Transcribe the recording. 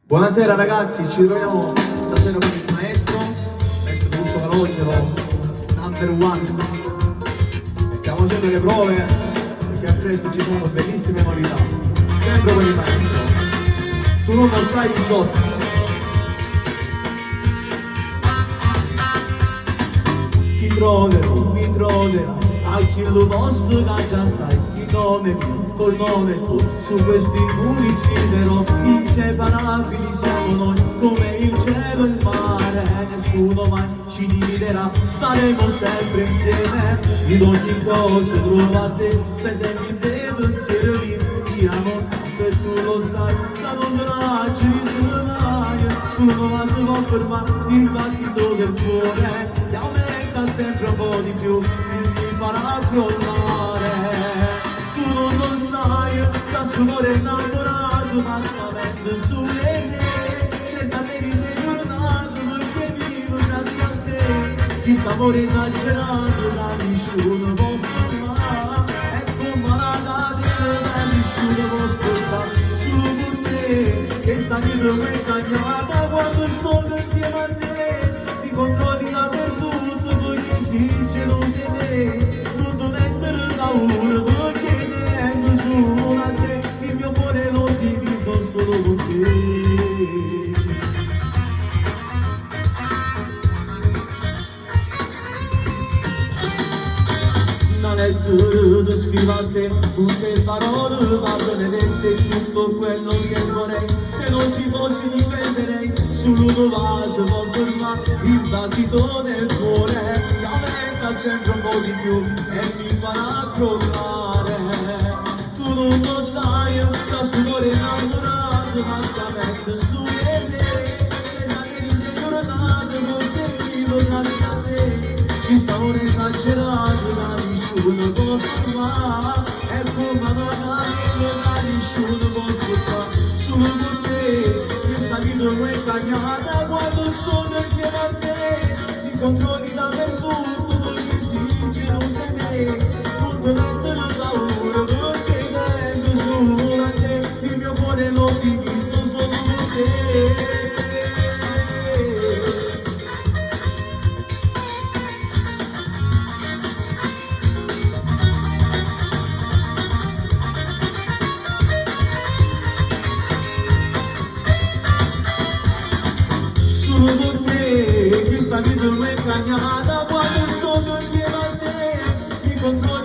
Buonasera ragazzi, ci troviamo stasera con il maestro Lucio Calogero, number one. Stiamo facendo le prove perché a presto ci sono bellissime novità. Sempre con il maestro. Tu non lo sai, Giuseppe. Ti troverò, mi troverai, a chi lo posto che già sai, il nome mio, col nome tuo, su questi muri scriverò, inseparabili siamo noi, come il cielo e il mare, nessuno mai ci dividerà, saremo sempre insieme, in ogni cosa trovo a te, stai sempre in te, pensiero mio, ti amo tanto e tu lo sai, da non bracci di mai, nessuno mai si può fermare, il battito del cuore, ti aumenta sempre un po' di più, mi farà crollare. Tu non lo sai, da sudore innamorato, ma sapendo su di te, cerca di ritornato perché vivo grazie a te. Questo amore esagerato da nessuno può fermare, è come la catena da nessuno può spezzare. Solo con te, che sta vita mi cagnata quando sto insieme a te. Ti controlli dappertutto perché si gelosi te, non ti mettere paura perché solo a te, il mio cuore l'ho diviso solo con te. Non è tutto scrivo a te, tutte parole vanno ed essere tutto quello che vorrei. Se non ci fossi difenderei, solo dove si può fermare il battito del cuore, che aumenta sempre un po' di più e mi farà crollare. Tu non lo sai, da sudore innamorato, ma sapendo su di te, c'è da che ritornato perché vivo grazie a te. Questo amore esagerato da nessuno può fermare, è come una catena da nessuno può spezzare. Solo con te, questa vita mi è cagnata quando sto insieme a te. Mi controlli dappertutto perché si gelosi me, non ti mettere paura perché solo a te, il mio cuore l'ho diviso solo con te. Solo con te, questa vita mi è cagnata quando sto insieme a te, mi controlli